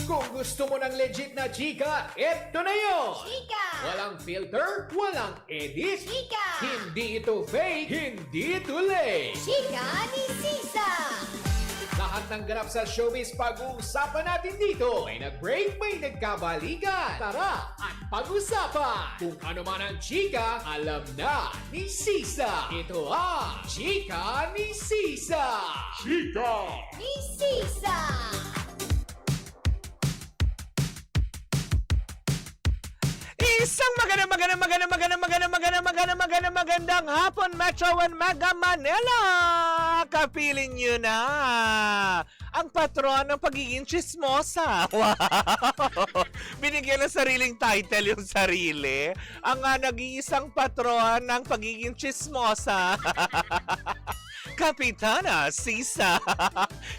Kung gusto mo ng legit na chika, eto na yun! Chika! Walang filter, walang edit, Chika! hindi ito fake, hindi ito late. Chika ni Sisa! Lahat ng ganap sa showbiz pag-uusapan natin dito. May nag-break, may nagkabalikan. Tara at pag-usapan. Kung ano man ang chika, alam na ni Sisa. Ito ang Chika ni Sisa. Chika! Ni Sisa! Isang magandang hapon, Metro and Mega Manila! Kapiling nyo na ang patron ng pagiging chismosa. Wow! Binigyan ng sariling title yung sarili. Ang nag-iisang patron ng pagiging chismosa. Kapitana Sisa.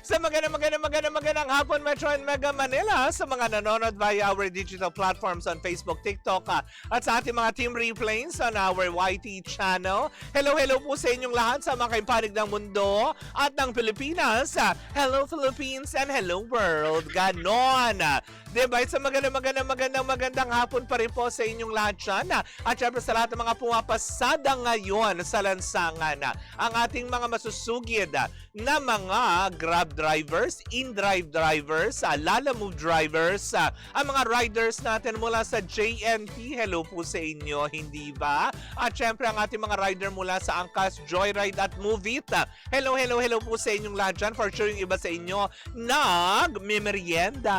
Sa magandang hapon, Metro and Mega Manila, sa mga nanonood via our digital platforms on Facebook, TikTok, at sa ating mga team replays on our YT channel. Hello po sa inyong lahat sa mga kaimpanig ng mundo at ng Pilipinas. Hello Philippines and hello world. Ganon. Diba? Sa magandang hapon pa rin po sa inyong lahat dyan. At syempre sa lahat ng mga pumapasada ngayon sa lansangan. Ang ating mga masusugid na mga Grab drivers, in-drive drivers, Lalamove drivers, ang mga riders natin mula sa JNT. Hello po sa inyo, hindi ba? At syempre ang ating mga rider mula sa Angkas, Joyride at Move It. Hello po sa inyong lahat dyan. For sure yung iba sa inyo nag-merienda.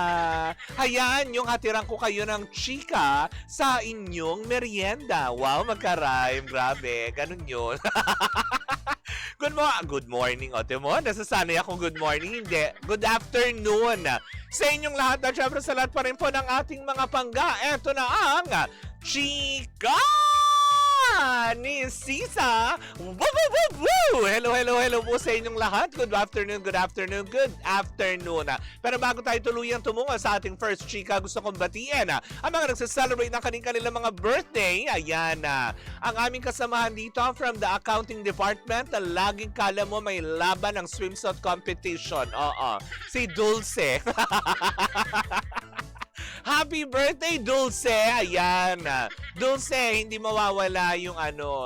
Ayan, yung hatiran ko kayo ng chika sa inyong merienda. Wow, magka-rhyme. Grabe, ganun yun. Good morning, Otemo. Nasasanay ako good morning. Hindi, good afternoon. Sa inyong lahat at syempre sa lahat pa rin po ng ating mga pangga. Eto na ang chika ni Sisa. Hello po sa inyong lahat. Good afternoon. Pero bago tayo tuluyang tumungo sa ating first chika, gusto kong batiin ang mga nagsaselebrate ng kanilang mga birthday. Ayan ang aming kasamahan dito from the accounting department. Laging kala mo may laban ng swimsuit competition. Oo, si Dulce. Happy birthday, Dulce! Ayan. Dulce, hindi mawawala yung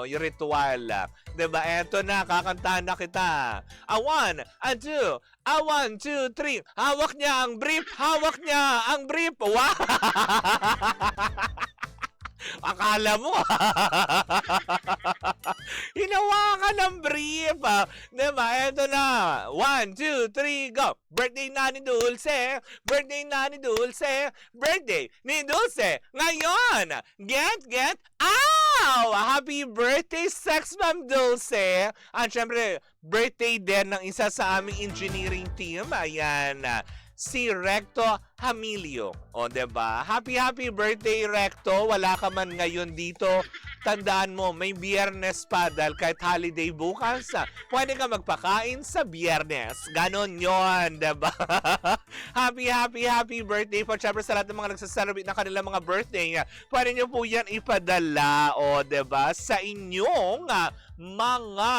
yung ritual. Diba? Eto na, kakantahan na kita. A one, a two, a 1, 2, 3. Hawak niya ang brief. Wow! Akala mo, hinawakan ng brief. Diba? Eto na. 1, 2, 3, go. Birthday na ni Dulce. Birthday ni Dulce. Ngayon, get, ow! Happy birthday, Sex Ma'am Dulce. At syempre, birthday din ng isa sa aming engineering team. Ayan, si Recto Hamilio. O, diba? Happy birthday, Recto. Wala ka man ngayon dito. Tandaan mo, may biyernes pa dahil kahit holiday bukas, pwede ka magpakain sa biyernes. Ganon yon, diba? Happy birthday po. Siyempre sa lahat ng mga nagsaselebrate na kanilang mga birthday, pwede nyo po yan ipadala, o, diba? Sa inyong mga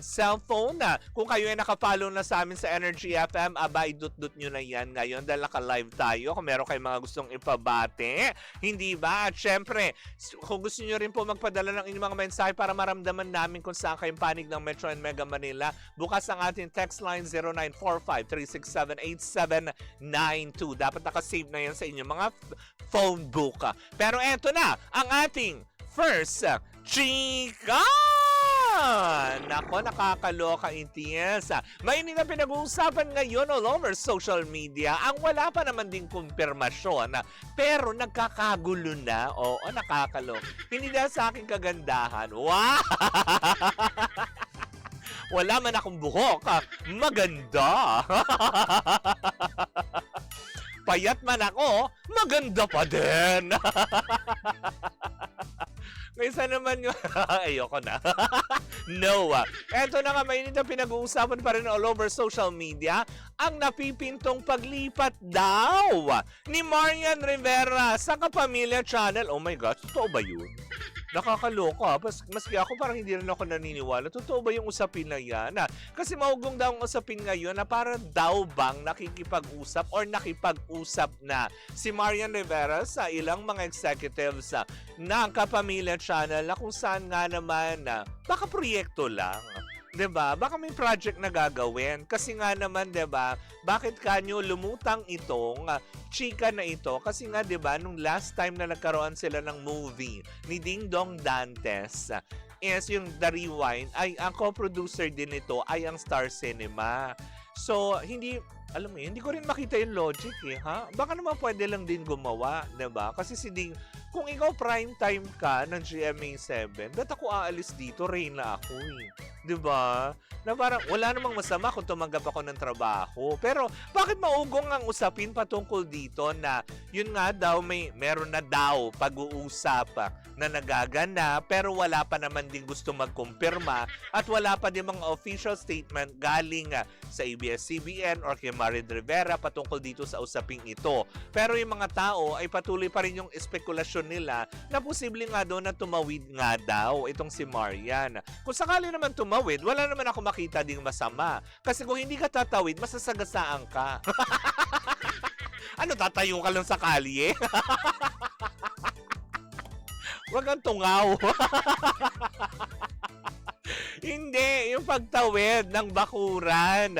cellphone. Kung kayo ay nakafollow na sa amin sa Energy FM, idut-dut nyo na yan ngayon dahil naka-live tayo. Kung meron kayong mga gustong ipabate, hindi ba? At syempre, kung gusto nyo rin po magpadala ng inyong mga mensahe para maramdaman namin kung saan kayong panig ng Metro and Mega Manila, bukas ang ating text line 0945-367-8792. Dapat nakasave na yan sa inyong mga phone book. Pero eto na ang ating first chika! Nako, nakakaloka, Intiens. Mainit na pinag-uusapan ngayon all over social media ang wala pa naman din kumpirmasyon pero nagkakagulo na. Oo, nakakaloka. Hindi dahil sa aking kagandahan. Wow! Wala man akong buhok. Maganda. Payat man ako, maganda pa din. Kaysa naman yung... Ayoko na. No. Eto na nga, mainit na pinag-uusapan pa rin all over social media ang napipintong paglipat daw ni Marian Rivera sa Kapamilya Channel. Oh my gosh, totoo ba yun? Nakakaloka. Maski ako parang hindi rin ako naniniwala. Totoo ba yung usapin na yan? Kasi maugong daw ang usapin ngayon na parang daw bang nakikipag-usap or nakipag-usap na si Marian Rivera sa ilang mga executives ng Kapamilya Channel na kung saan nga naman baka proyekto lang. 'Di ba? Baka may project na gagawin. Kasi nga naman, 'di ba? Bakit kanyo lumutang itong chika na ito? Kasi nga, 'di ba, nung last time na nagkaroon sila ng movie ni Ding Dong Dantes, is yung The Rewind, ay ang co-producer din nito ay ang Star Cinema. So, alam mo yun, hindi ko rin makita yung logic ha? Baka naman pwede lang din gumawa, 'di ba? Kasi si Ding, kung ikaw prime time ka ng GMA7, ba't ako aalis dito? Reyna ako eh. 'Di ba? Na parang wala namang masama kung tumanggap ako ng trabaho. Pero bakit maugong ang usapin patungkol dito na yun nga daw meron na daw pag-uusap na nagagana pero wala pa naman din gusto magkumpirma at wala pa din mga official statement galing sa ABS-CBN or kay Marian Rivera patungkol dito sa usaping ito. Pero yung mga tao ay patuloy pa rin yung espekulasyon nila na posible nga daw na tumawid nga daw itong si Marian. Kung sakali naman tumawid, wala naman ako makita ding masama. Kasi kung hindi ka tatawid, masasagasaan ka. Ano, tatayo ka lang sa kalye? Huwag kang tungaw. Hindi, yung pagtawid ng bakuran.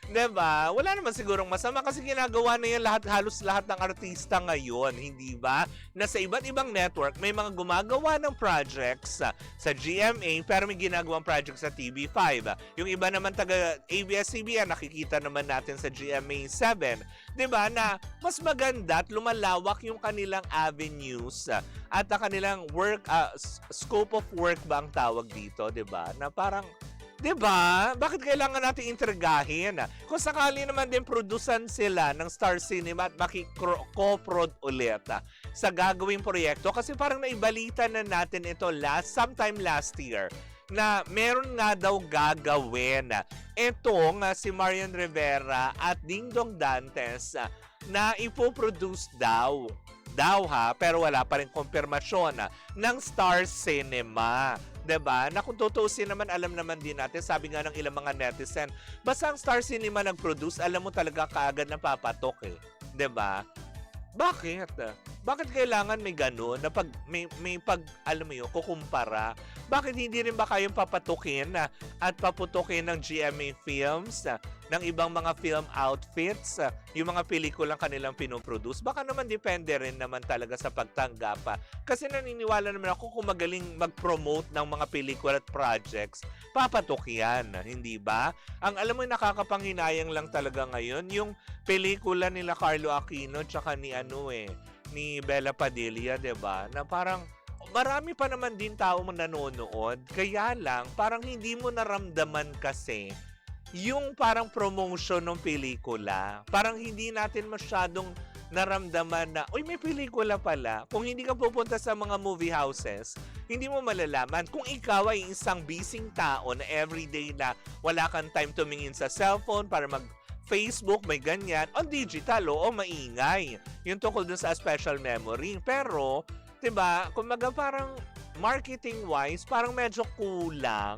Diba? Wala naman sigurong masama kasi ginagawa na yan halos lahat ng artista ngayon, hindi ba? Na sa iba't ibang network, may mga gumagawa ng projects sa GMA pero may ginagawang projects sa TV5. Yung iba naman taga ABS-CBN, nakikita naman natin sa GMA7. Diba? Na mas maganda at lumalawak yung kanilang avenues at ang kanilang work, scope of work ba ang tawag dito, diba? Na parang, 'di ba? Bakit kailangan nating intrigahin? Kung sakali naman din produsan sila ng Star Cinema at maki-co-prod ulit sa gagawing proyekto kasi parang naibalita na natin ito sometime last year na meron nga daw gagawin. Itong si Marian Rivera at Ding Dong Dantes na ipoproduce daw pero wala pa rin kumpirmasyon ng Star Cinema. 'Di ba? Na kung tutuusin naman, alam naman din natin, sabi nga ng ilang mga netizen, basta ang Star Cinema nag-produce, alam mo talaga kaagad na papatok eh. 'Di ba? Bakit? Bakit kailangan may ganun na pag may alam mo yun, kukumpara? Bakit hindi rin ba kayong papatukin at paputukin ng GMA Films ng ibang mga film outfits, yung mga pelikulang kanilang pinoproduce? Baka naman depende rin naman talaga sa pagtanggap. Kasi naniniwala naman ako kung magaling mag-promote ng mga pelikula at projects, papatok yan, hindi ba? Ang alam mo nakakapanghinayang lang talaga ngayon, yung pelikula nila Carlo Aquino tsaka ni Bella Padilla, 'di ba? Na parang marami pa naman din tao nanonood. Kaya lang parang hindi mo naramdaman kasi yung parang promotion ng pelikula. Parang hindi natin masyadong naramdaman na, uy, may pelikula pala. Kung hindi ka pupunta sa mga movie houses, hindi mo malalaman. Kung ikaw ay isang busy tao na everyday na wala kang time tumingin sa cellphone para Facebook, may ganyan. On digital, oo, maingay. Yung tungkol dun sa special memory. Pero, 'di ba, kumbaga parang marketing-wise, parang medyo kulang.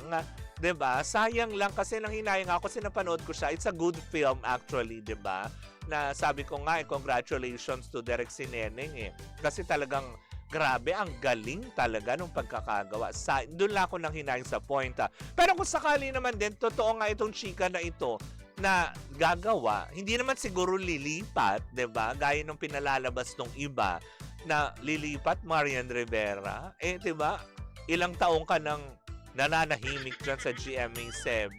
'Di ba? Sayang lang kasi nang hinayang ako kasi napanood ko siya. It's a good film actually, 'di ba? Na sabi ko nga, congratulations to Derek Sineneng eh. Kasi talagang grabe, ang galing talaga nung pagkakagawa. Doon lang ako nang hinayang sa point. Pero kung sakali naman din, totoo nga itong chika na ito, na gagawa, hindi naman siguro lilipat, 'di ba? Gaya nung pinalalabas nung iba na lilipat Marian Rivera. 'Di ba? Ilang taong ka nang nananahimik dyan sa GMA7.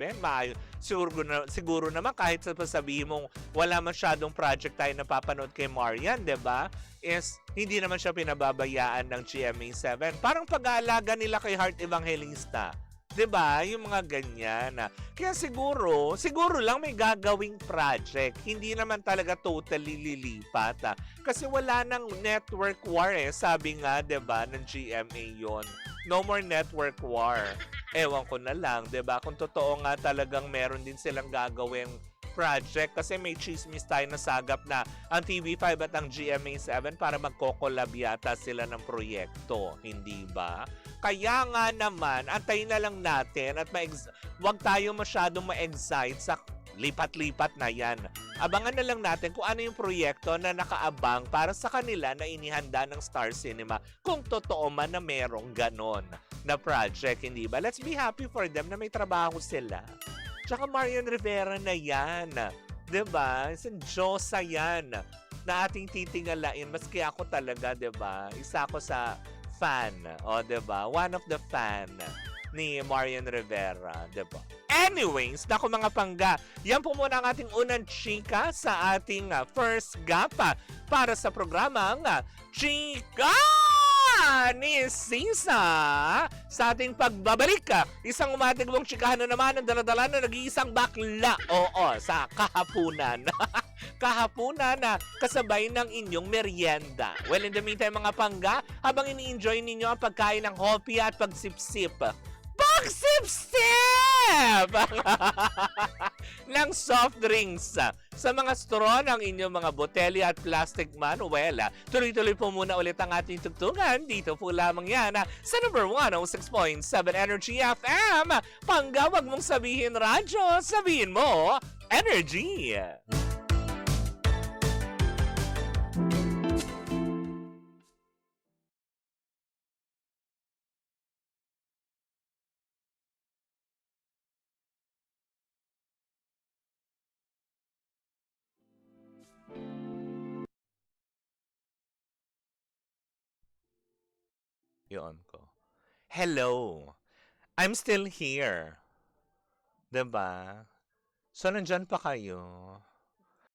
Siguro naman kahit sabihin mong wala masyadong project tayo napapanood kay Marian, 'di ba? Is hindi naman siya pinababayaan ng GMA7. Parang pag-aalaga nila kay Heart Evangelista. 'Di ba? Yung mga ganyan. Kaya siguro lang may gagawing project. Hindi naman talaga totally lilipat. Kasi wala nang network war eh. Sabi nga, 'di ba, ng GMA 'yon. No more network war. Ewan ko na lang, 'di ba? Kung totoo nga talagang meron din silang gagawing project kasi may chismis tayo na sagap na ang TV5 at ang GMA7 para magko-collab yata sila ng proyekto, hindi ba? Kaya nga naman, antayin na lang natin at wag tayo masyadong ma-excite sa lipat-lipat na yan. Abangan na lang natin kung ano yung proyekto na nakaabang para sa kanila na inihanda ng Star Cinema kung totoo man na merong ganon na project, hindi ba? Let's be happy for them na may trabaho sila. Tsaka Marian Rivera na yan. Diba? Isang Diyosa yan na ating titingalain. Maski ako talaga, diba? Isa ako sa fan. O, diba? One of the fan ni Marian Rivera, diba? Anyways, naku mga pangga, yan po muna ang ating unang chika sa ating first gapa para sa programang Chika ni Sisa. Sa ating pagbabalik, isang umatigmong chikahan na naman ang daladala na nag-iisang bakla. Oo, sa kahapunan. Kahapunan na kasabay ng inyong merienda. Well, in the meantime mga pangga, habang ini-enjoy ninyo ang pagkain ng hopya at pagsipsip, pagsipsip ng soft drinks sa mga straw ng inyong mga botelya at plastic man. Well, tuloy-tuloy po muna ulit ang ating tugtugan. Dito po lamang yan sa number 106.7 Energy FM. Pangga, wag mong sabihin radyo, sabihin mo energy. Yun ko. Hello. I'm still here. Diba? So, nandyan pa kayo.